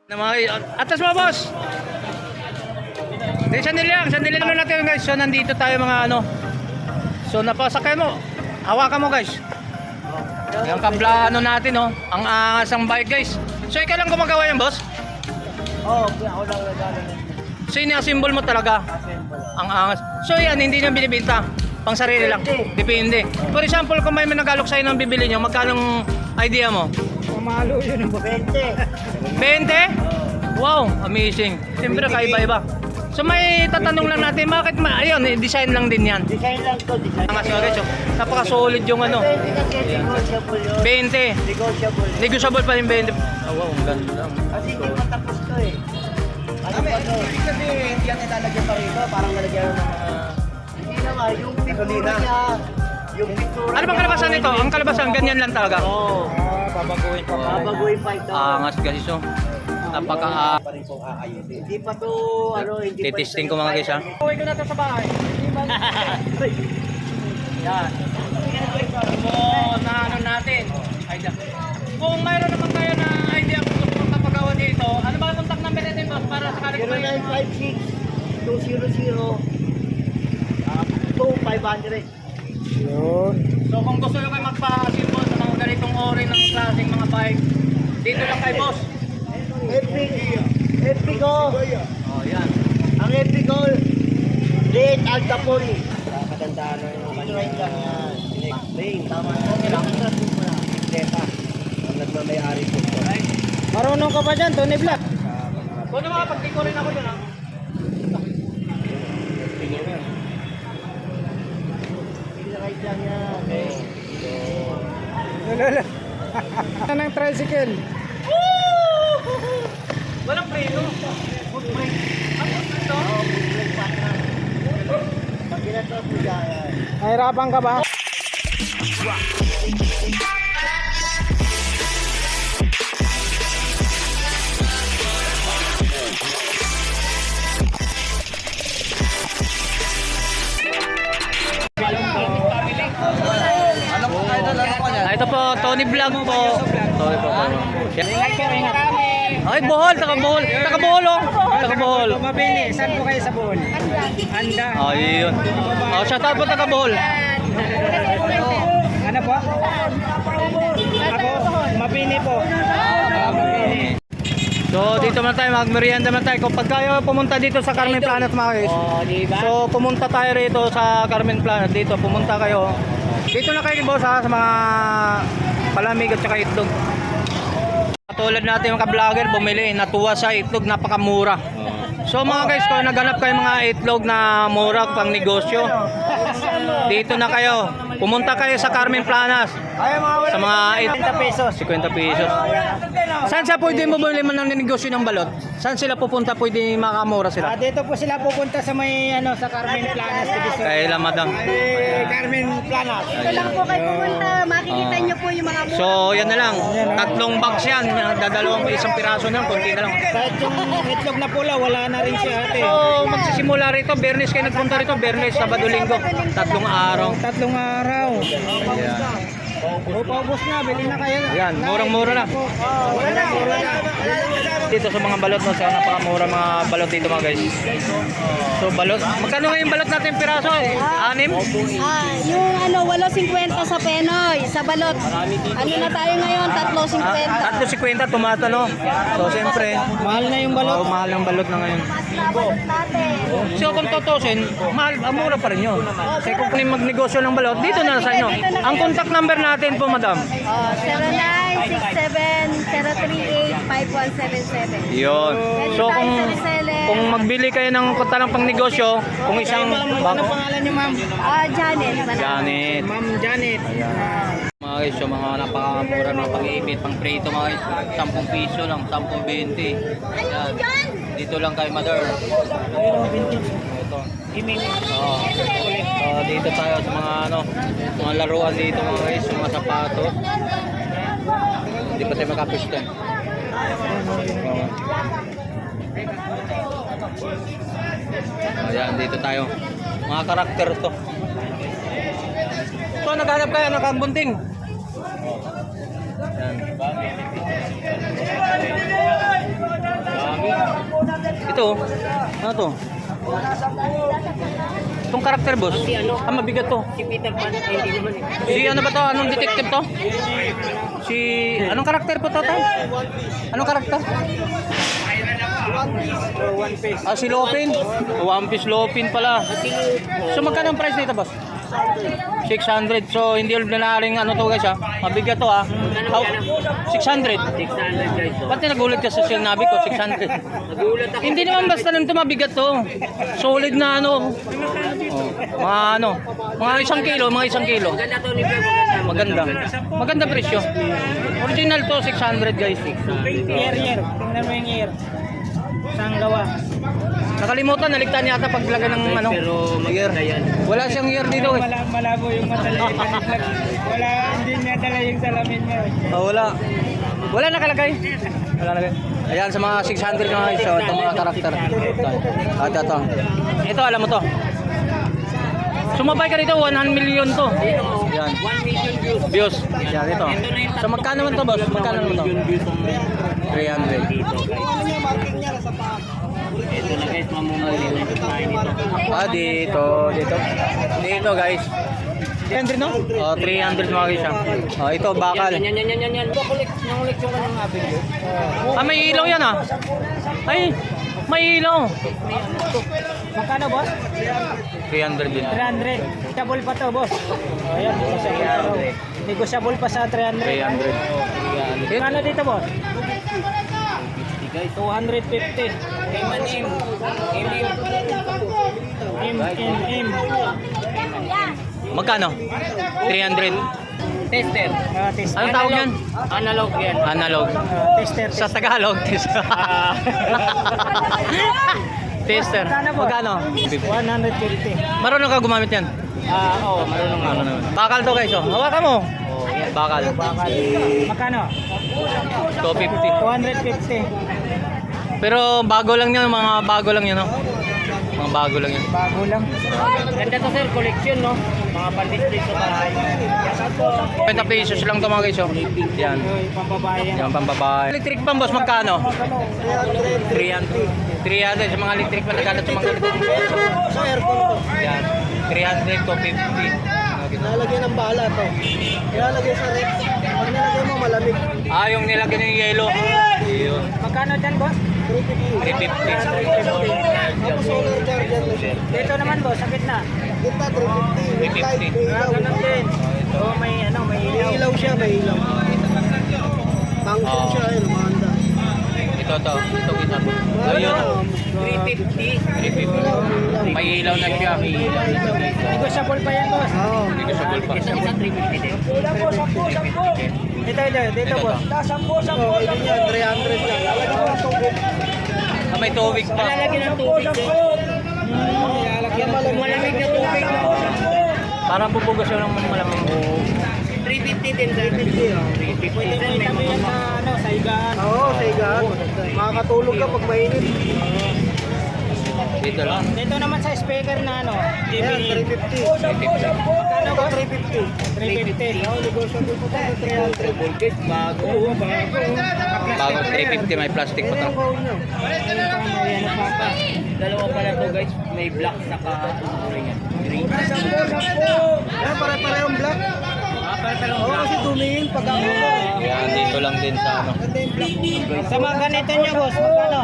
Atas mo, boss. Sandali lang natin guys. So nandito tayo mga ano. So napasakay mo. Hawakan mo guys. Yung kabla ano natin oh. Ang angas ang bike guys. So ikaw lang gumagawa yan, boss? Oo, ako lang nagagawa. So yun yung symbol mo talaga. Ang angas. So yan, hindi nyo binibenta. Pang sarili lang. Depende. For example, kung may nagalok sa'yo ng bibili nyo, magkano idea mo? Mamalo yun. 20. 20? Wow, amazing. Siyempre kaiba-iba. So may tatanong lang natin, bakit ayun, design lang din yan. Design lang to, design. Ang sorry, so, napaka-solid yung ano. 20 yun. 20. Negotiable. Negotiable pa yung 20. Oh, wow, ang ganda. Kasi hindi matapos to eh. Ano ba to? Hindi kasi hindi yan ilalagyan pa rito. Parang nalagyan ng mga... Hindi na nga, yung pintura niya. Yung pintura Ano bang kalabasan nito? Ang kalabasan, ganyan lang talaga. Oo. Babaguhin pa. Babaguhin pa ito. Angas guys, so. Napaka Pa rin itong aayusin. Hindi pa to, ano, hindi pa... titesting ko mga guys ha. Uwi ko na to sa bahay. Yan. So, na ano natin. Idea. Kung mayroon naman tayo na idea kung gusto mong kapagawa dito, ano ba ang contact number natin boss para sa kalit pa yun? 0956-200-2500. Yun. So kung gusto nyo kayo magpa-symbol sa mga ganitong ori ng klaseng mga bike, dito lang kay boss. FP ko. Oh, yan. Ang FP ko, Late Altapoli. Katandaan na yung right lang yan. Explain. Tama na. Kailangan na po na. Deta. Ang nagmamayari po. Marunong ka ba dyan, Tony Black? Kung naman pag-tiko rin ako dun ha. Right lang yan. Okay. Ano ng tricycle? Walang preno. Foot brake. Ano ito? Oo, foot brake partner. Pag ginagawa mo yan. Nahirapan ka ba? Ito po, Tony Vlog po. Tony po. Ay, Bohol, taga Bohol. Taga Bohol oh. Taga Bohol. Mabili. Saan po kayo sa Bohol? Anda. Ayun. Oh, shout out po taga Bohol. Ano po? Ako, mabili po. Mabili. So, dito man tayo, magmerienda man tayo. Kung pag kayo pumunta dito sa Carmen Planet mga guys. Oh, di ba? So, pumunta tayo rito sa Carmen Planet. Dito, pumunta kayo. Dito na kayo boss ha, sa mga palamig at saka itlog. Katulad natin mga vlogger, bumili, natuwa sa itlog, napakamura. So mga guys, kung naghanap kayo mga itlog na mura pang negosyo, dito na kayo. Pumunta kayo sa Carmen Planas. Sa mga 50 pesos. 50 pesos. Saan siya pwede mo bumili man ng negosyo ng balot? Saan sila pupunta pwede makamura sila? Dito po sila pupunta sa may ano sa Carmen Planas Division. Kailan madam? Carmen Planas. Dito lang po kayo pumunta, makikita nyo po yung mga mura. So yan na lang, tatlong box yan, dadalawang isang piraso na, konti na lang. Kahit yung itlog na pula, wala na rin si ate. So magsisimula rito, Bernes kayo nagpunta rito, Bernes, Sabado, Linggo, tatlong araw. Tatlong araw. Paubos na, bili na kayo. Yan, murang-mura na. Dito sa mga balot no, sa napakamura mga balot dito mga guys. So balot, magkano nga yung balot natin piraso? 6? Yung ano, 8.50 sa Penoy, sa balot. Ano na tayo ngayon? 3.50. 3.50 tumatano. So siyempre, Mahal na yung balot. mahal ng balot na ngayon. Natin. So kung tutusin, mahal, mura pa rin yun. Kasi kung magnegosyo ng balot, dito na sa inyo. Ang contact number natin po madam. 0967-038-5177. Yun. So kung magbili kayo ng kuntalang pang negosyo, kung isang Ano pangalan niyo, ma'am? Janet. Janet. Ma'am Janet. Mga guys, so mga napakamura ng pang-iipit, pang prito mga guys, 10 piso lang, 10-20. Yan. Dito lang kay Mother. Ito. Oo. So dito tayo sa mga ano, mga laruan dito mga guys, mga sapatos. Hindi pa tayo makapiston. Ayan, dito tayo. Mga karakter to. So naghanap kayo ng kambunting. Yan. ito. Ano to? Itong karakter, boss. Ah, mabigat to. Si Peter Pan, hindi naman eh. Si ano ba to? Anong detective to? Si... Anong karakter po to, tay? Anong karakter? One piece. Ah, si Lopin. One Piece Lopin pala. So, magkano ang price nito, boss? 600. So, hindi ulit na rin ano to guys ha. Mabigat to ha. How? 600. 600 guys. Ba't nagulat ka sa sinabi ko? 600. Nagulat ako. Hindi naman basta lang ito mabigat to. Solid na ano. Oh, mga ano. Mga 1 kilo. Mga 1 kilo. Maganda to ni Bro, Maganda. Maganda presyo. Original to 600 guys. Year. Tingnan mo yung year. Saan gawa? Nakalimutan, naligtan yata paglagay ng ano. Pero maganda yan. Wala siyang year dito eh. Malabo yung mata. Wala, hindi niya dala yung salamin niya. Oh, wala. Wala nakalagay. Wala nakalagay. Ayan sa mga 600 na iso, itong mga karakter. At ito. Ito, alam mo to. Sumabay ka dito, 1 million to. Yan. 1 million views. Views. Yan, ito. So magkano naman to, boss? Magkano naman to? 300. Ito na guys, mamumuli na tayo nito. Ah, dito guys. 300 no? Oh, 300 mga guys. Oh, ito bakal. Yan. Collection ka ng abig. Ah, may ilaw yan ah. Ay, may ilaw. Magkano, boss? 300 din. 300. Negotiable pa to, boss. Ayan, negotiable pa sa 300. 300. Magkano dito, boss? Guys, 250. kay Manim. M. Magkano? 300. Tester. Tester. Anong tawag yan? Analog yan. Analog. Tester. Sa Tagalog, tester. Tester. Magkano? 150. Marunong ka gumamit yan? Oo, marunong nga. Bakal to guys, oh. Hawakan mo. Bakal. Magkano? 250. 250. Pero bago lang yan, mga bago lang yan, no? Mga bago lang yan. Bago lang. Ganda to sir, collection no? Mga pan-display sa bahay. 20 pesos lang to mga guys, oh. Yan. Pambabae yan. Yan, pambabae. Electric pan, boss, magkano? 300. 300 sa mga electric pan, nagkano sa mga Sa aircon to. yan. 300 to 50. Nalagyan ng bala to. Nilalagay sa rep. Pag nilagay mo malamig. Ah, yung nilagyan ng yelo. Yun. Magkano dyan, boss? 350. Tapos solar charger na siya. Dito naman, boss, sa gitna. Kita 350. With light, may ilaw. Ganun din. Oh, may May ilaw. ilaw siya, may ilaw. Function siya, yun, maganda. Ito kita mo. Ayun. 350. May ilaw na siya, may ilaw. Negotiable pa yan, boss. Oo. Hindi ko sabol pa. Isang 350 din. Dito, boss. Oo, yun yan, 300 lang. Lalagyan mo ng tubig. Ah, may tubig pa. Lalagyan ng tubig din. Lalagyan ng Malamig na tubig. Parang bubugas yun ng malamang. 350 din, 350. 350. Pwede mo itabi yan sa, sa higaan. Oo, sa higaan. Makakatulog ka pag mainit. Dito lang. Dito naman sa speaker na Yan, 350. Ano, boss? 350. 350. Oo, negotiable po tayo, 300. Voltage, bago. Bago 350, may plastic pa to. Dalawa pala to guys, may black saka green. Yan, pare-parehong black. Oo, kasi tumingin pag ako. Yan, dito lang din sa ano. Ganda yung black. Sa mga ganito nyo, boss, magkano?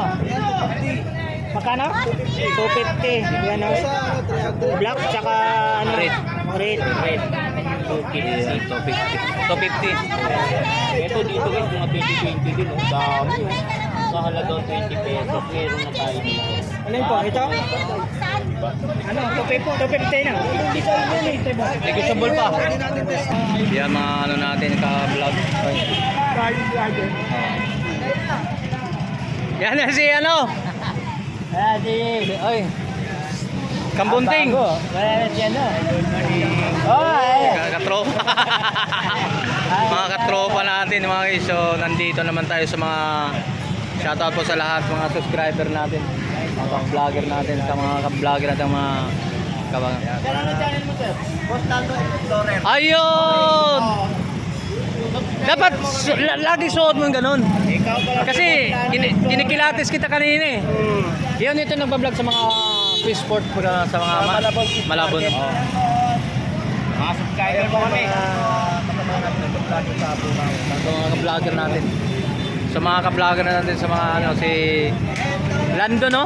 Magkano? 250. Yan, Sa 300. black, tsaka ano? Red. Red. 250. 250. Ito dito guys, mga 2020 din. Ang dami. Sa halagang 20 pesos, meron na tayo dito. Ano yun po? Ito? Ano? 250 na. Negotiable pa. Yan mga ano natin, ka-vlog. Yan na si ano. Ay. Kambunting. Wala na siya na. Oh, Katropa. Mga katropa natin mga guys. So nandito naman tayo sa mga shoutout po sa lahat mga subscriber natin. Mga vlogger natin, sa mga vlogger natin mga kabang. Ano channel mo sir? Boss Tando Explorer. Ayun! Dapat lagi suot mo yung ganun. Ikaw pala. Kasi kinikilatis kita kanina eh. Yun ito nagbablog sa mga fish sport sa mga Malabon. Mga subscriber mo kami. Sa mga ka-vlogger natin. Sa mga ka-vlogger natin sa mga ano si Lando no?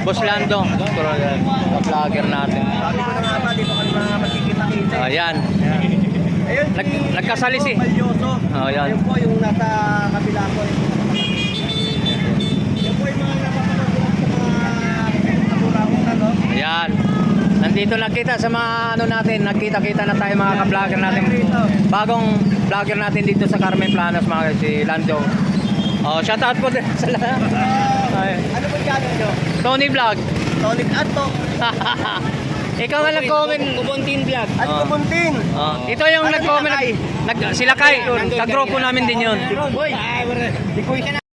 Boss Lando. Ka-vlogger natin. Sabi ko na nga ba, dito kami mga magkikita-kita. Ayan. Ayun, Nagkasalis eh. Balyoso. Oh, yan. Ayun po yung nasa kabila ko. Yung po yung mga napapanood ko sa mga naburawang na, no? Ayan. Nandito nakita sa mga ano natin, nagkita-kita na tayo mga ka-vlogger natin. Bagong vlogger natin dito sa Carmen Planas mga si Lando. Oh, shout out po din sa lahat. Ay, Ano po channel nyo? Tony Vlog. Tonic Ato. Ikaw nga nag-comment. Kubuntin vlog. At Oh. Kumuntin. Ito yung nag-comment. Sila Kai. Kagrupo namin din yun. Boy. Ay, wala. Di ko isa na.